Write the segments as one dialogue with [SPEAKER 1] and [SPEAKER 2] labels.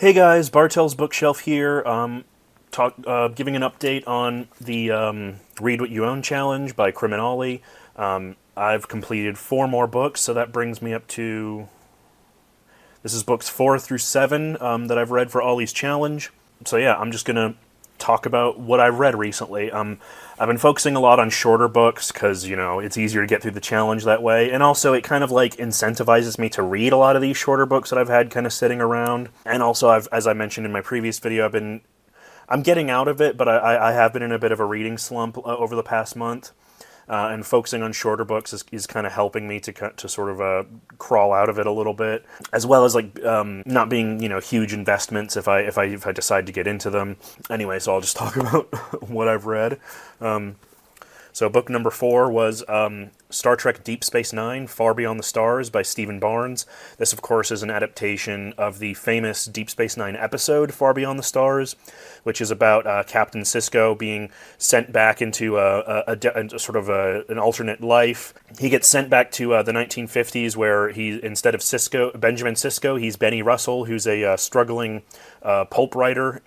[SPEAKER 1] Hey guys, Bartel's Bookshelf here. Giving an update on the Read What You Own challenge by Criminali. I've completed 4 more books, so that brings me up to... This is books 4 through 7 that I've read for Ollie's challenge. So yeah, I'm just gonna talk about what I've read recently. I've been focusing a lot on shorter books because, it's easier to get through the challenge that way. And also it kind of like incentivizes me to read a lot of these shorter books that I've had kind of sitting around. And also, as I mentioned in my previous video, I'm getting out of it, but I have been in a bit of a reading slump over the past month. And focusing on shorter books is kind of helping me to sort of crawl out of it a little bit, as well as like not being huge investments if I decide to get into them. Anyway, so I'll just talk about what I've read. So book number 4 was Star Trek Deep Space Nine, Far Beyond the Stars by Stephen Barnes. This, of course, is an adaptation of the famous Deep Space Nine episode, Far Beyond the Stars, which is about Captain Sisko being sent back into an alternate life. He gets sent back to the 1950s, where instead of Benjamin Sisko, he's Benny Russell, who's a struggling pulp writer,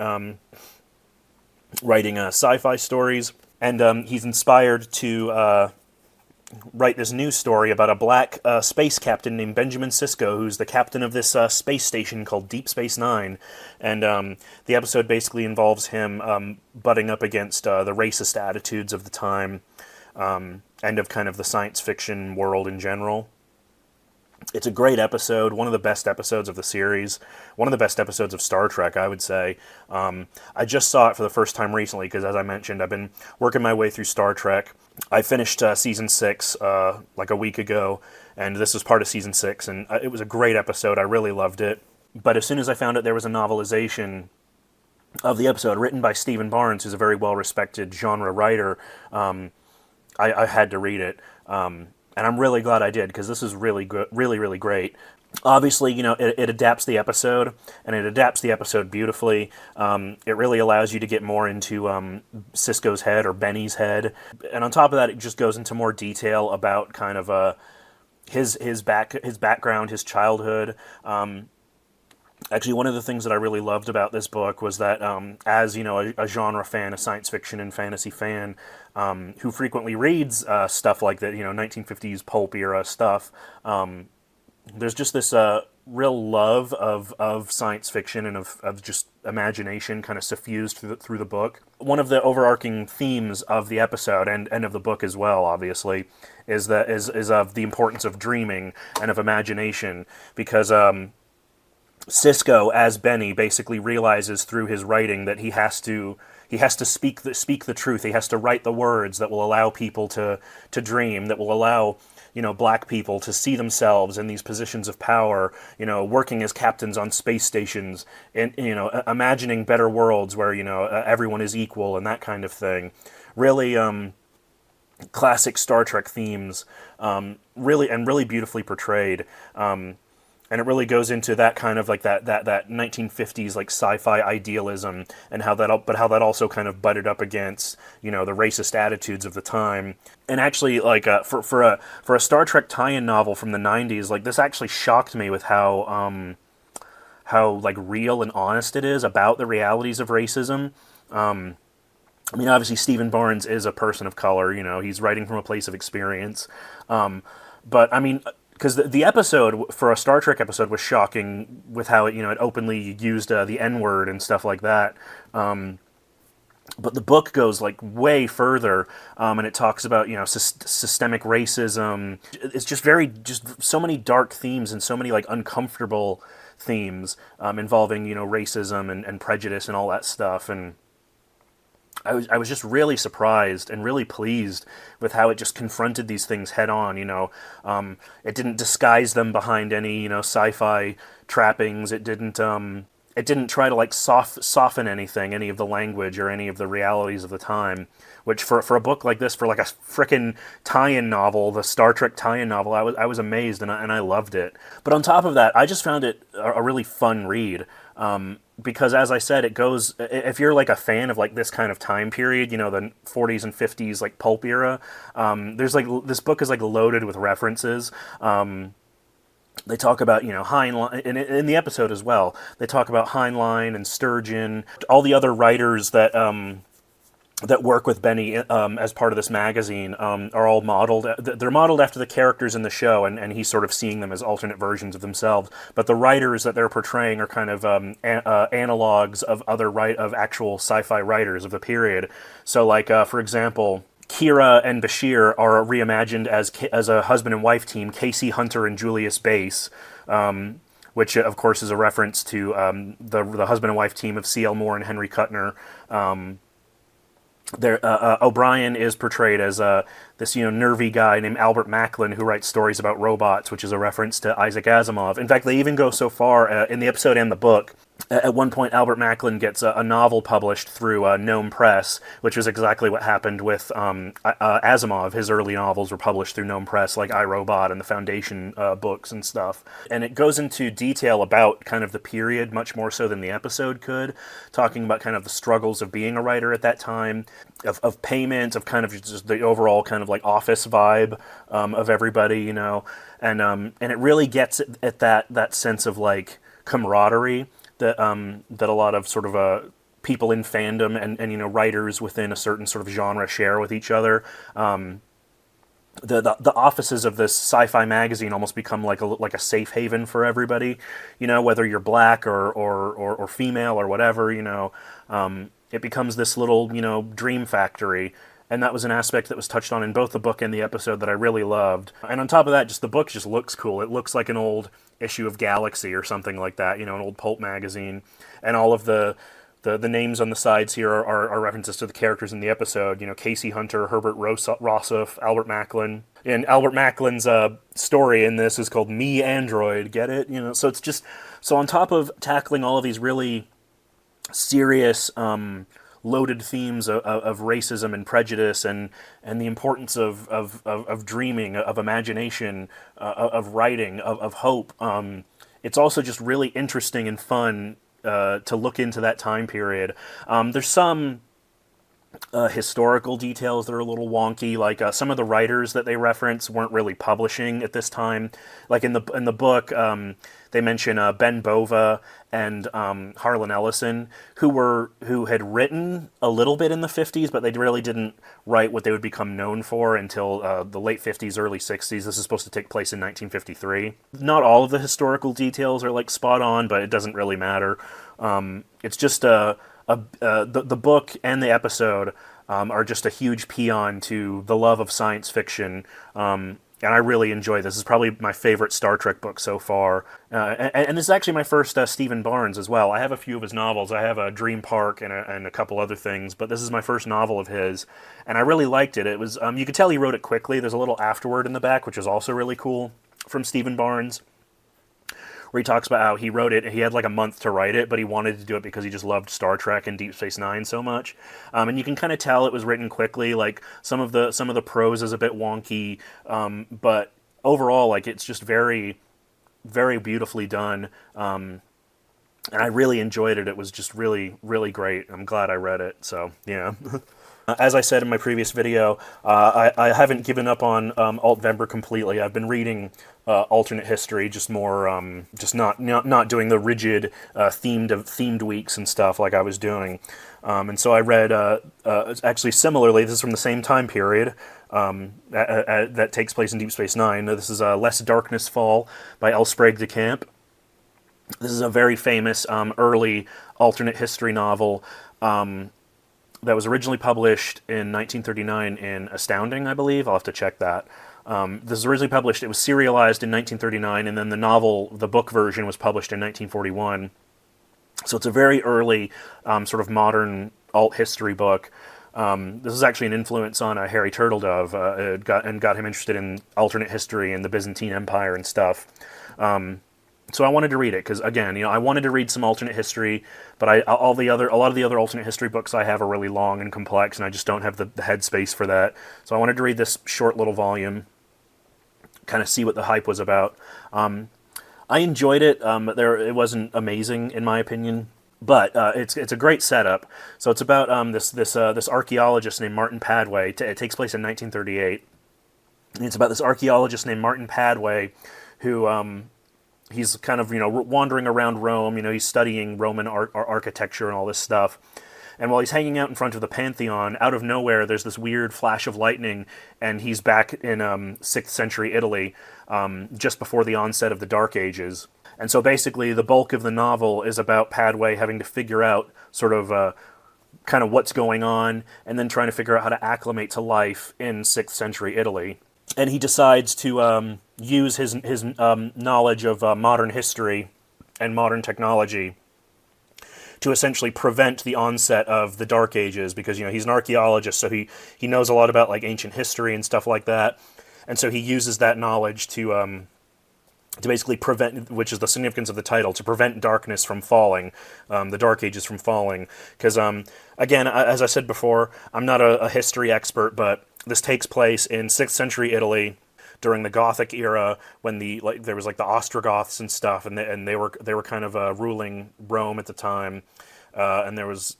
[SPEAKER 1] writing sci-fi stories. And he's inspired to write this new story about a black space captain named Benjamin Sisko, who's the captain of this space station called Deep Space Nine. And the episode basically involves him butting up against the racist attitudes of the time, and of kind of the science fiction world in general. It's a great episode, one of the best episodes of the series, one of the best episodes of Star Trek, I would say. I just saw it for the first time recently because, as I mentioned, I've been working my way through Star Trek. I finished Season 6 like a week ago, and this was part of Season 6, and it was a great episode. I really loved it. But as soon as I found out there was a novelization of the episode written by Stephen Barnes, who's a very well-respected genre writer, I had to read it. And I'm really glad I did, because this is really good, really great. Obviously, it adapts the episode, and it adapts the episode beautifully. It really allows you to get more into Sisko's head, or Benny's head. And on top of that, it just goes into more detail about kind of his background, his childhood. Actually, one of the things that I really loved about this book was that, as a genre fan, a science fiction and fantasy fan, who frequently reads stuff like that, 1950s pulp era stuff, there's just this real love of science fiction and of just imagination kind of suffused through the book. One of the overarching themes of the episode and of the book as well, obviously, is of the importance of dreaming and of imagination, because Sisko, as Benny, basically realizes through his writing that he has to speak the truth. He has to write the words that will allow people to dream, that will allow black people to see themselves in these positions of power, working as captains on space stations, and imagining better worlds where everyone is equal and that kind of thing. Really classic Star Trek themes, really beautifully portrayed. And it really goes into that kind of like that 1950s like sci-fi idealism, and how that also kind of butted up against the racist attitudes of the time. And actually, like for a Star Trek tie-in novel from the 90s, like this actually shocked me with how like real and honest it is about the realities of racism. I mean, obviously Stephen Barnes is a person of color. He's writing from a place of experience. But I mean, because the episode, for a Star Trek episode, was shocking with how it openly used the N-word and stuff like that. But the book goes like way further, and it talks about systemic racism. It's just so many dark themes and so many like uncomfortable themes involving racism and prejudice and all that stuff. And I was just really surprised and really pleased with how it just confronted these things head on. It didn't disguise them behind any sci-fi trappings. It didn't try to like soften anything, any of the language or any of the realities of the time. Which for a book like this, for like a frickin' tie-in novel, the Star Trek tie-in novel, I was amazed and I loved it. But on top of that, I just found it a really fun read. Because as I said, it goes, if you're like a fan of like this kind of time period, the 40s and 50s like pulp era, there's like, this book is like loaded with references. They talk about, Heinlein, in the episode as well, they talk about Heinlein and Sturgeon, all the other writers that work with Benny as part of this magazine are all modeled. They're modeled after the characters in the show, and he's sort of seeing them as alternate versions of themselves. But the writers that they're portraying are kind of analogs of of actual sci-fi writers of the period. So, like for example, Kira and Bashir are reimagined as a husband and wife team, Casey Hunter and Julius Bass, which of course is a reference to the husband and wife team of C.L. Moore and Henry Kuttner. O'Brien is portrayed as this nervy guy named Albert Macklin who writes stories about robots, which is a reference to Isaac Asimov. In fact, they even go so far in the episode and the book. At one point, Albert Macklin gets a novel published through Gnome Press, which was exactly what happened with Asimov. His early novels were published through Gnome Press, like I, Robot and the Foundation books and stuff. And it goes into detail about kind of the period, much more so than the episode could, talking about kind of the struggles of being a writer at that time, of payment, of kind of just the overall kind of like office vibe of everybody, and it really gets at that sense of like camaraderie that a lot of sort of people in fandom and writers within a certain sort of genre share with each other. The offices of this sci-fi magazine almost become like a safe haven for everybody, whether you're black or female or whatever, it becomes this little dream factory. And that was an aspect that was touched on in both the book and the episode that I really loved. And on top of that, just the book just looks cool. It looks like an old issue of Galaxy or something like that, an old pulp magazine. And all of the names on the sides here are references to the characters in the episode. Casey Hunter, Herbert Rossif, Albert Macklin. And Albert Macklin's story in this is called Me Android, get it? So it's just, so on top of tackling all of these really serious loaded themes of racism and prejudice and the importance of dreaming, of imagination, of writing, of hope. It's also just really interesting and fun to look into that time period. There's some historical details that are a little wonky, like some of the writers that they reference weren't really publishing at this time. Like in the book, they mention Ben Bova and Harlan Ellison, who had written a little bit in the 50s, but they really didn't write what they would become known for until the late 50s, early 60s. This is supposed to take place in 1953. Not all of the historical details are like spot on, but it doesn't really matter. It's just the book and the episode are just a huge paean to the love of science fiction, and I really enjoy this. This is probably my favorite Star Trek book so far, and this is actually my first Stephen Barnes as well. I have a few of his novels. I have a Dream Park and a couple other things, but this is my first novel of his, and I really liked it. It was you could tell he wrote it quickly. There's a little afterword in the back, which is also really cool from Stephen Barnes, where he talks about how he wrote it, he had like a month to write it, but he wanted to do it because he just loved Star Trek and Deep Space Nine so much. And you can kind of tell it was written quickly, like some of the prose is a bit wonky, but overall, like, it's just very, very beautifully done. And I really enjoyed it. It was just really, really great. I'm glad I read it, so, yeah. As I said in my previous video, I haven't given up on Alt-Vember completely. I've been reading alternate history, just more, just not doing the rigid themed weeks and stuff like I was doing. And so I read, actually similarly, this is from the same time period that takes place in Deep Space Nine. This is Less Darkness Fall by L. Sprague de Camp. This is a very famous early alternate history novel that was originally published in 1939 in Astounding, I believe. I'll have to check that. This was originally published, it was serialized in 1939, and then the book version was published in 1941. So it's a very early sort of modern alt history book. This is actually an influence on Harry Turtledove, got him interested in alternate history and the Byzantine Empire and stuff. So I wanted to read it because, again, I wanted to read some alternate history, but a lot of the other alternate history books I have are really long and complex, and I just don't have the headspace for that. So I wanted to read this short little volume, kind of see what the hype was about. I enjoyed it. It wasn't amazing in my opinion, but it's a great setup. So it's about this archaeologist named Martin Padway. It takes place in 1938. And it's about this archaeologist named Martin Padway who he's kind of, wandering around Rome. He's studying Roman architecture and all this stuff. And while he's hanging out in front of the Pantheon, out of nowhere, there's this weird flash of lightning, and he's back in 6th century Italy, just before the onset of the Dark Ages. And so basically, the bulk of the novel is about Padway having to figure out sort of kind of what's going on, and then trying to figure out how to acclimate to life in 6th century Italy. And he decides to use his knowledge of modern history and modern technology to essentially prevent the onset of the Dark Ages, because he's an archaeologist, so he knows a lot about like ancient history and stuff like that, and so he uses that knowledge to basically prevent, which is the significance of the title, to prevent darkness from falling, the Dark Ages from falling. Because again, as I said before, I'm not a history expert, but this takes place in 6th century Italy, during the Gothic era, when there was like the Ostrogoths and stuff, and they were kind of ruling Rome at the time, and there was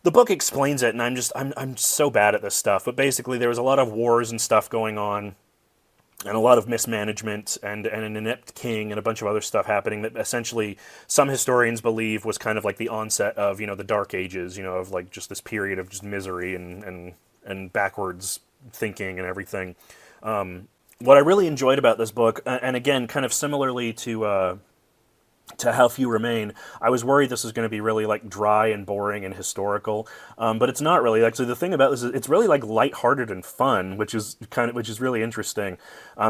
[SPEAKER 1] the book explains it, and I'm so bad at this stuff, but basically there was a lot of wars and stuff going on, and a lot of mismanagement, and an inept king, and a bunch of other stuff happening that essentially some historians believe was kind of like the onset of the Dark Ages, of like just this period of just misery and backwards thinking and everything. What I really enjoyed about this book, and again, kind of similarly to How Few Remain, I was worried this was going to be really like dry and boring and historical, but it's not really. Actually, the thing about this is it's really like lighthearted and fun, which is really interesting,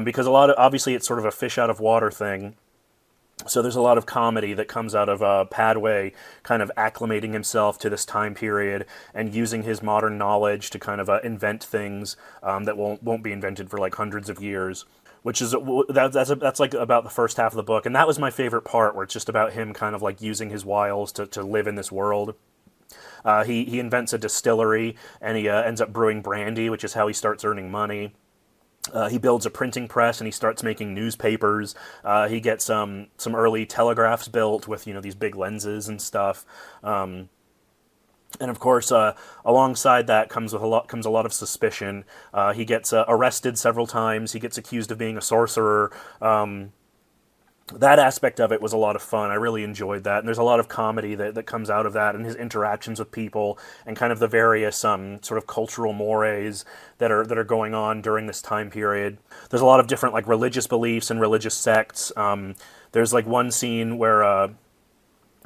[SPEAKER 1] because obviously it's sort of a fish out of water thing. So there's a lot of comedy that comes out of Padway kind of acclimating himself to this time period and using his modern knowledge to kind of invent things that won't be invented for like hundreds of years. Which is that's like about the first half of the book, and that was my favorite part, where it's just about him kind of like using his wiles to live in this world. He invents a distillery, and he ends up brewing brandy, which is how he starts earning money. He builds a printing press, and he starts making newspapers. He gets some early telegraphs built with these big lenses and stuff. And of course, alongside that comes a lot of suspicion. He gets arrested several times. He gets accused of being a sorcerer. That aspect of it was a lot of fun. I really enjoyed that, and there's a lot of comedy that comes out of that, and his interactions with people, and kind of the various sort of cultural mores that are going on during this time period. There's a lot of different like religious beliefs and religious sects. There's like one scene where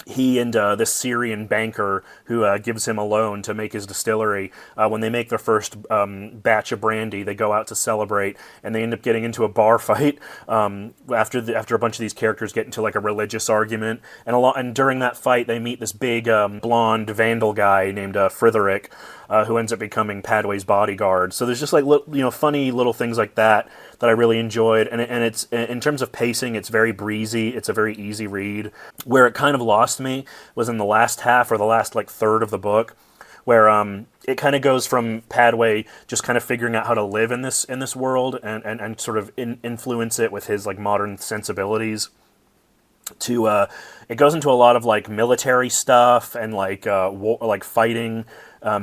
[SPEAKER 1] he and this Syrian banker who gives him a loan to make his distillery, when they make their first batch of brandy, they go out to celebrate, and they end up getting into a bar fight after a bunch of these characters get into like a religious argument, and during that fight they meet this big blonde vandal guy named Fritheric, who ends up becoming Padway's bodyguard. So there's just like funny little things like that I really enjoyed, and it's, in terms of pacing, it's very breezy. It's a very easy read. Where it kind of lost me was in the last half, or the last like third of the book, where it kind of goes from Padway just kind of figuring out how to live in this world and sort of influence it with his like modern sensibilities, to it goes into a lot of like military stuff and like like fighting,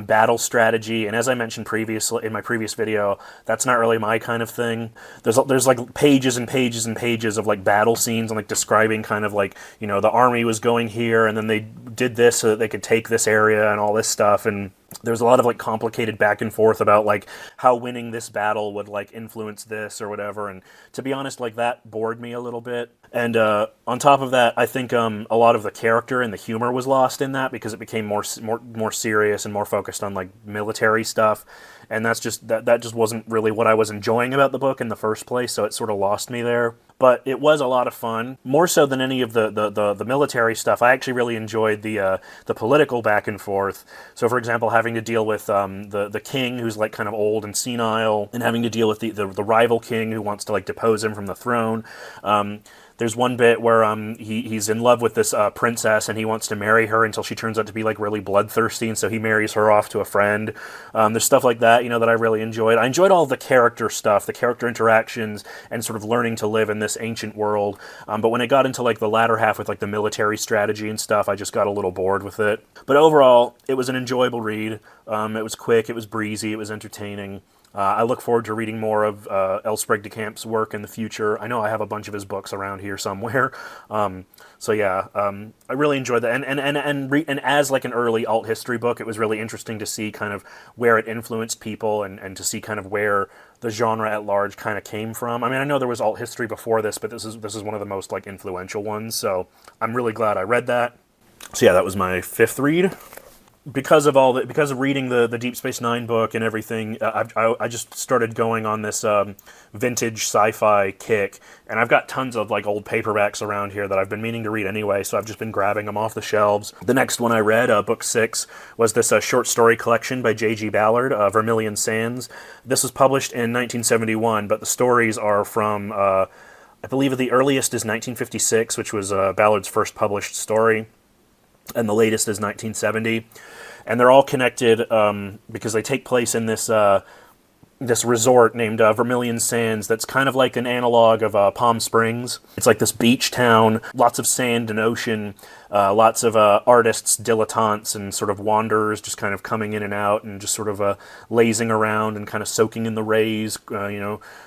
[SPEAKER 1] battle strategy, and as I mentioned previously in my previous video, that's not really my kind of thing. There's like pages and pages and pages of like battle scenes and like describing kind of like the army was going here and then they did this so that they could take this area and all this stuff, and there's a lot of like complicated back and forth about like how winning this battle would like influence this or whatever, and to be honest, like that bored me a little bit. And on top of that, I think a lot of the character and the humor was lost in that, because it became more serious and more focused on like military stuff, and that just wasn't really what I was enjoying about the book in the first place, so it sort of lost me there. But it was a lot of fun, more so than any of the military stuff. I actually really enjoyed the political back and forth. So, for example, having to deal with the king, who's like kind of old and senile, and having to deal with the rival king who wants to like depose him from the throne. There's one bit where he's in love with this princess, and he wants to marry her until she turns out to be like really bloodthirsty, and so he marries her off to a friend. There's stuff like that, that I really enjoyed. I enjoyed all the character stuff, the character interactions, and sort of learning to live in this ancient world. But when it got into like the latter half with like the military strategy and stuff, I just got a little bored with it. But overall, it was an enjoyable read. It was quick, it was breezy, it was entertaining. I look forward to reading more of L. Sprague de Camp's work in the future. I know I have a bunch of his books around here somewhere. So yeah, I really enjoyed that. And as like an early alt history book, it was really interesting to see kind of where it influenced people and to see kind of where the genre at large kind of came from. I mean, I know there was alt history before this, but this is one of the most like influential ones. So I'm really glad I read that. So yeah, that was my fifth read. Because of reading the Deep Space Nine book and everything, I just started going on this vintage sci-fi kick, and I've got tons of like old paperbacks around here that I've been meaning to read anyway, so I've just been grabbing them off the shelves. The next one I read, book 6, was this short story collection by J.G. Ballard, Vermillion Sands. This was published in 1971, but the stories are from, I believe the earliest is 1956, which was Ballard's first published story, and the latest is 1970. And they're all connected because they take place in this this resort named Vermillion Sands that's kind of like an analog of Palm Springs. It's like this beach town, lots of sand and ocean, lots of artists, dilettantes, and sort of wanderers just kind of coming in and out and just sort of lazing around and kind of soaking in the rays,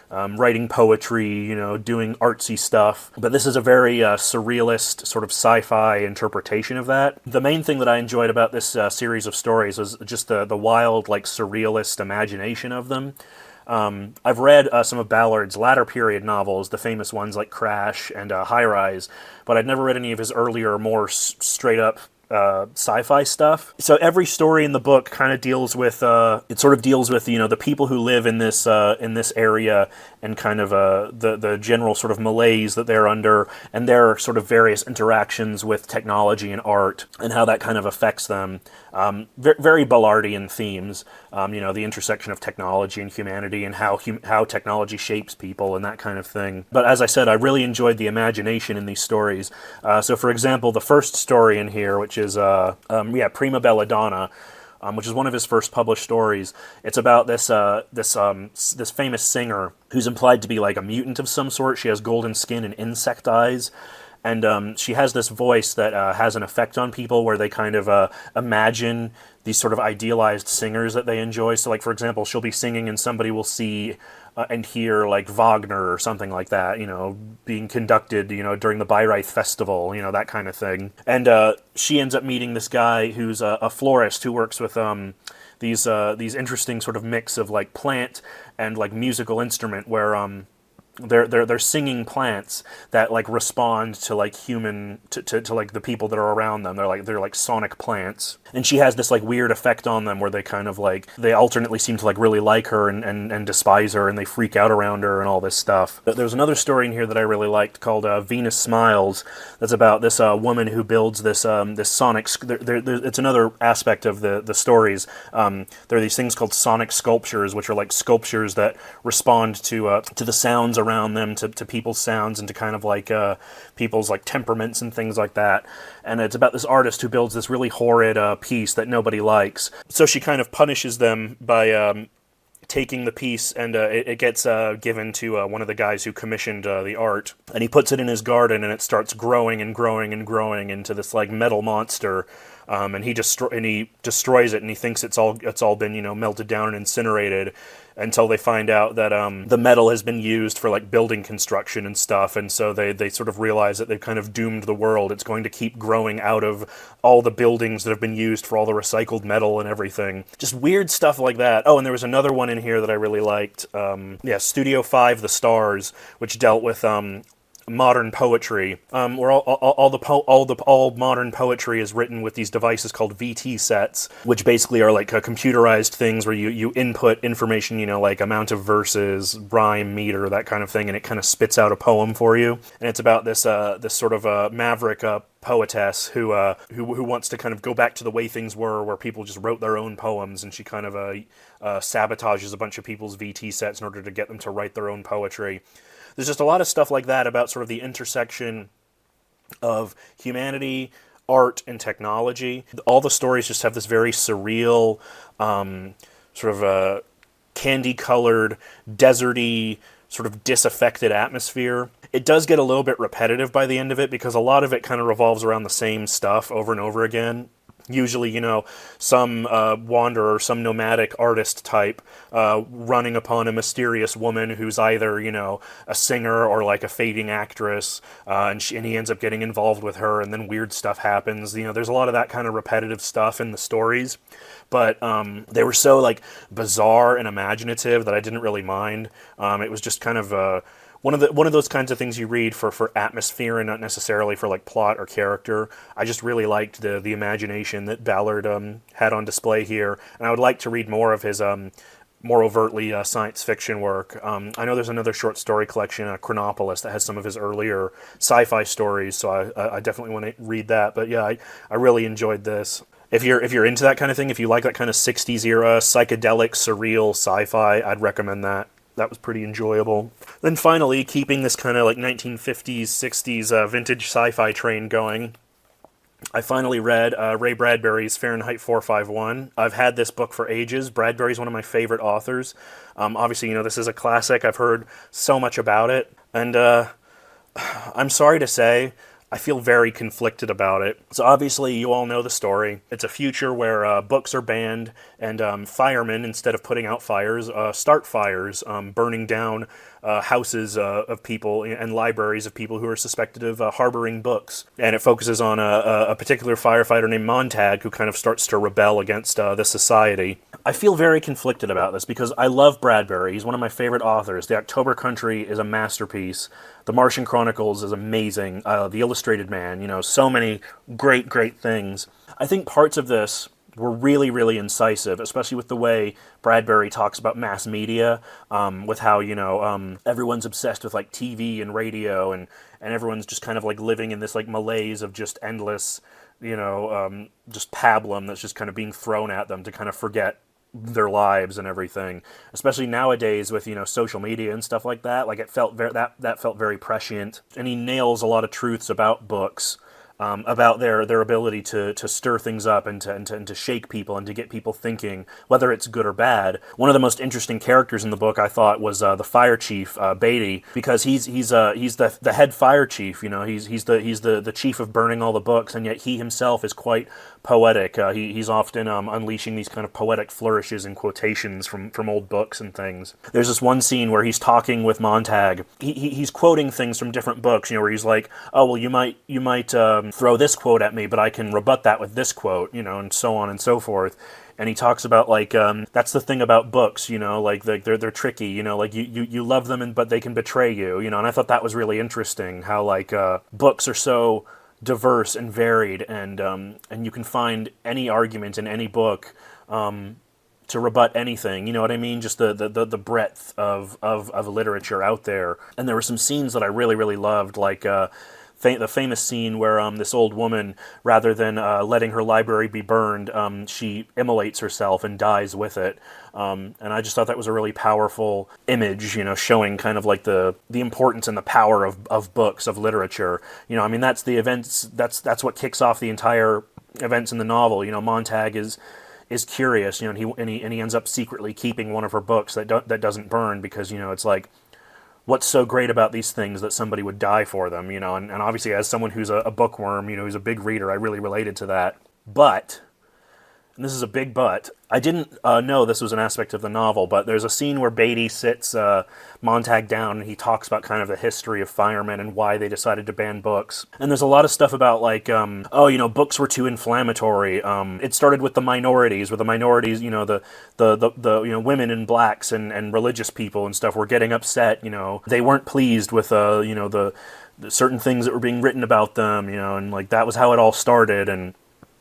[SPEAKER 1] writing poetry, doing artsy stuff. But this is a very surrealist sort of sci-fi interpretation of that. The main thing that I enjoyed about this series of stories was just the wild, like, surrealist imagination of them. I've read some of Ballard's latter period novels, the famous ones like Crash and High Rise, but I'd never read any of his earlier, more straight-up sci-fi stuff. So every story in the book kind of deals with the people who live in this area and kind of the general sort of malaise that they're under and their sort of various interactions with technology and art and how that kind of affects them. Very Ballardian themes, the intersection of technology and humanity and how technology shapes people and that kind of thing. But as I said, I really enjoyed the imagination in these stories. So for example, the first story in here, which is Prima Belladonna, which is one of his first published stories. It's about this famous singer who's implied to be like a mutant of some sort. She has golden skin and insect eyes. And she has this voice that has an effect on people where they kind of imagine these sort of idealized singers that they enjoy. So, like, for example, she'll be singing and somebody will see and hear, like, Wagner or something like that, being conducted, during the Bayreuth Festival, that kind of thing. And she ends up meeting this guy who's a florist who works with these interesting sort of mix of, like, plant and, like, musical instrument where they're singing plants that like respond to like human to like the people that are around them. They're like sonic plants, and she has this like weird effect on them where they kind of like they alternately seem to like really like her and despise her, and they freak out around her and all this stuff. But there's another story in here that I really liked called Venus Smiles. That's about this woman who builds this sonic. It's another aspect of the stories. There are these things called sonic sculptures, which are like sculptures that respond to the sounds around them, to people's sounds, and to kind of like people's like temperaments and things like that. And it's about this artist who builds this really horrid piece that nobody likes. So she kind of punishes them by taking the piece, and it gets given to one of the guys who commissioned the art, and he puts it in his garden, and it starts growing and growing and growing into this like metal monster. And he destroys it, and he thinks it's all been melted down and incinerated, until they find out that the metal has been used for like building construction and stuff, and so they sort of realize that they've kind of doomed the world. It's going to keep growing out of all the buildings that have been used for all the recycled metal and everything. Just weird stuff like that. Oh, and there was another one in here that I really liked. Studio 5, The Stars, which dealt with modern poetry, where all modern poetry is written with these devices called VT sets, which basically are like computerized things where you input information, like amount of verses, rhyme, meter, that kind of thing, and it kind of spits out a poem for you. And it's about this sort of maverick poetess who wants to kind of go back to the way things were, where people just wrote their own poems, and she kind of sabotages a bunch of people's VT sets in order to get them to write their own poetry. There's just a lot of stuff like that about sort of the intersection of humanity, art, and technology. All the stories just have this very surreal, sort of candy-colored, deserty, sort of disaffected atmosphere. It does get a little bit repetitive by the end of it, because a lot of it kind of revolves around the same stuff over and over again. Usually, some wanderer, some nomadic artist type, running upon a mysterious woman who's either, a singer or like a fading actress, and he ends up getting involved with her, and then weird stuff happens. There's a lot of that kind of repetitive stuff in the stories, but they were so like bizarre and imaginative that I didn't really mind. It was just kind of one of those kinds of things you read for atmosphere and not necessarily for like plot or character. I just really liked the imagination that Ballard had on display here, and I would like to read more of his more overtly science fiction work. I know there's another short story collection, Chronopolis, that has some of his earlier sci-fi stories, so I definitely want to read that. But yeah, I really enjoyed this. If you're into that kind of thing, if you like that kind of 60s era psychedelic surreal sci-fi, I'd recommend that. That was pretty enjoyable. Then finally, keeping this kind of like 1950s, 60s vintage sci-fi train going, I finally read Ray Bradbury's Fahrenheit 451. I've had this book for ages. Bradbury's one of my favorite authors. Obviously, this is a classic. I've heard so much about it. And I'm sorry to say, I feel very conflicted about it. So obviously, you all know the story. It's a future where books are banned, and firemen, instead of putting out fires, start fires, burning down houses of people and libraries of people who are suspected of harboring books. And it focuses on a particular firefighter named Montag, who kind of starts to rebel against this society. I feel very conflicted about this because I love Bradbury. He's one of my favorite authors. The October Country is a masterpiece. The Martian Chronicles is amazing. The Illustrated Man, so many great, great things. I think parts of this were really, really incisive, especially with the way Bradbury talks about mass media, with how, everyone's obsessed with like TV and radio, and everyone's just kind of like living in this like malaise of just endless, just pablum that's just kind of being thrown at them to kind of forget their lives and everything, especially nowadays with social media and stuff like that. Like it felt that felt very prescient, and he nails a lot of truths about books, about their ability to stir things up and to shake people and to get people thinking, whether it's good or bad. One of the most interesting characters in the book, I thought, was the fire chief, Beatty, because he's the head fire chief. He's the chief of burning all the books, and yet he himself is quite poetic. He's often unleashing these kind of poetic flourishes and quotations from old books and things. There's this one scene where he's talking with Montag. He's quoting things from different books, where he's like, oh, well, you might throw this quote at me, but I can rebut that with this quote, and so on and so forth. And he talks about like that's the thing about books, like they're tricky, like you love them, but they can betray you, And I thought that was really interesting, how like books are so diverse and varied, and you can find any argument in any book to rebut anything. You know what I mean? Just the breadth of literature out there. And there were some scenes that I really, really loved, like the famous scene where this old woman, rather than letting her library be burned, she immolates herself and dies with it. And I just thought that was a really powerful image, showing kind of like the importance and the power of books, of literature. That's the events. That's what kicks off the entire events in the novel. Montag is curious, and he ends up secretly keeping one of her books that doesn't burn, because it's like, what's so great about these things that somebody would die for them, and obviously as someone who's a bookworm, who's a big reader, I really related to that. But, and this is a big but, I didn't know this was an aspect of the novel, but there's a scene where Beatty sits Montag down, and he talks about kind of the history of firemen and why they decided to ban books. And there's a lot of stuff about like, books were too inflammatory. It started with the minorities, where the minorities, the women and blacks and religious people and stuff were getting upset. They weren't pleased with the certain things that were being written about them. And like that was how it all started. And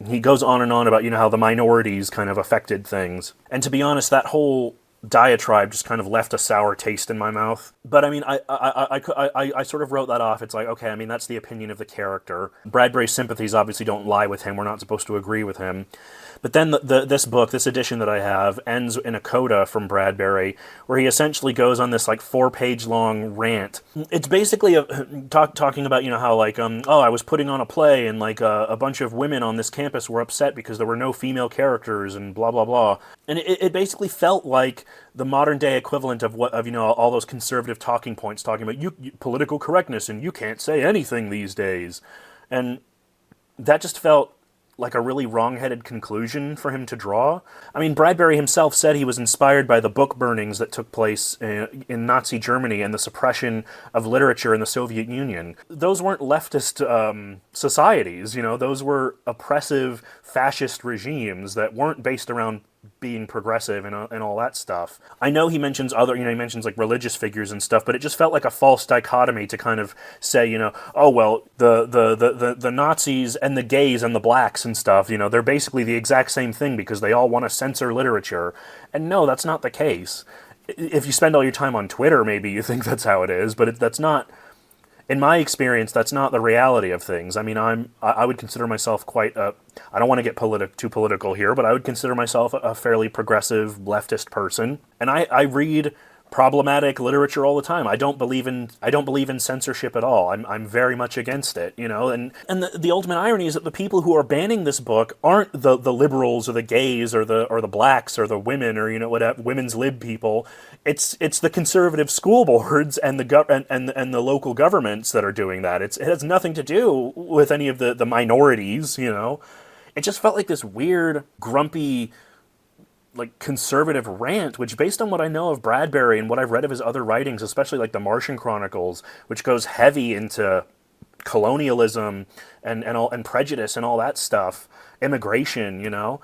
[SPEAKER 1] he goes on and on about, how the minorities kind of affected things. And to be honest, that whole diatribe just kind of left a sour taste in my mouth. But I sort of wrote that off. It's like, okay, that's the opinion of the character. Bradbury's sympathies obviously don't lie with him. We're not supposed to agree with him. But then this edition that I have, ends in a coda from Bradbury, where he essentially goes on this like 4-page long rant. It's basically talking about, how like, I was putting on a play, and like a bunch of women on this campus were upset because there were no female characters, and blah, blah, blah. And it basically felt like the modern day equivalent of all those conservative talking points talking about you political correctness and you can't say anything these days. And that just felt like a really wrong-headed conclusion for him to draw. I mean, Bradbury himself said he was inspired by the book burnings that took place in Nazi Germany and the suppression of literature in the Soviet Union. Those weren't leftist societies, you know, those were oppressive fascist regimes that weren't based around being progressive and all that stuff. I know he mentions other, you know, he mentions like religious figures and stuff, but it just felt like a false dichotomy to kind of say, you know, oh well, the Nazis and the gays and the blacks and stuff, you know, they're basically the exact same thing because they all want to censor literature. And no, that's not the case. If you spend all your time on Twitter, maybe you think that's how it is, but that's not. In my experience, that's not the reality of things. I mean, I would consider myself quite a, I don't want to get too political here, but I would consider myself a fairly progressive leftist person. And I read problematic literature all the time. I don't believe in censorship at all. I'm very much against it, you know. And the ultimate irony is that the people who are banning this book aren't the liberals or the gays or the blacks or the women or, you know, whatever, women's lib people. It's the conservative school boards and the local governments that are doing that. It has nothing to do with any of the minorities, you know. It just felt like this weird, grumpy, like conservative rant, which based on what I know of Bradbury and what I've read of his other writings, especially like the Martian Chronicles, which goes heavy into colonialism and prejudice and all that stuff, immigration, you know,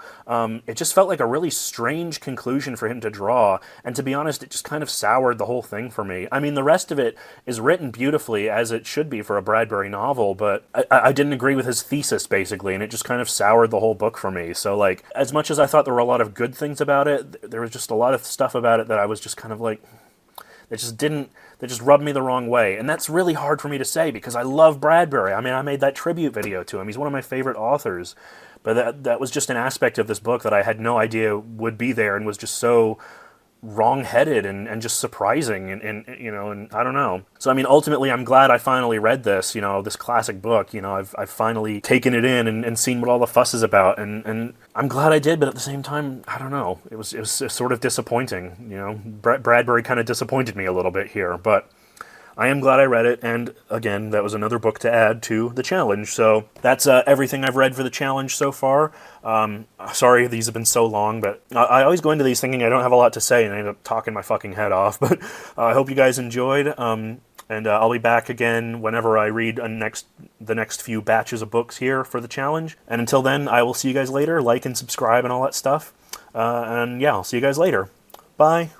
[SPEAKER 1] it just felt like a really strange conclusion for him to draw. And to be honest, it just kind of soured the whole thing for me. I mean, the rest of it is written beautifully, as it should be for a Bradbury novel, but I didn't agree with his thesis, basically, and it just kind of soured the whole book for me. So, like, as much as I thought there were a lot of good things about it, there was just a lot of stuff about it that I was just kind of like, that just rubbed me the wrong way. And that's really hard for me to say because I love Bradbury. I mean, I made that tribute video to him. He's one of my favorite authors. But that was just an aspect of this book that I had no idea would be there and was just so wrong-headed and just surprising and you know, and I don't know. So I mean, ultimately I'm glad I finally read this, you know, this classic book. You know, I've finally taken it in and seen what all the fuss is about, and I'm glad I did, but at the same time, I don't know, it was sort of disappointing, you know. Bradbury kind of disappointed me a little bit here, but I am glad I read it, and again, that was another book to add to the challenge. So that's everything I've read for the challenge so far. Sorry these have been so long, but I always go into these thinking I don't have a lot to say, and I end up talking my fucking head off. But I hope you guys enjoyed, and I'll be back again whenever I read the next few batches of books here for the challenge. And until then, I will see you guys later. Like and subscribe and all that stuff. And yeah, I'll see you guys later. Bye.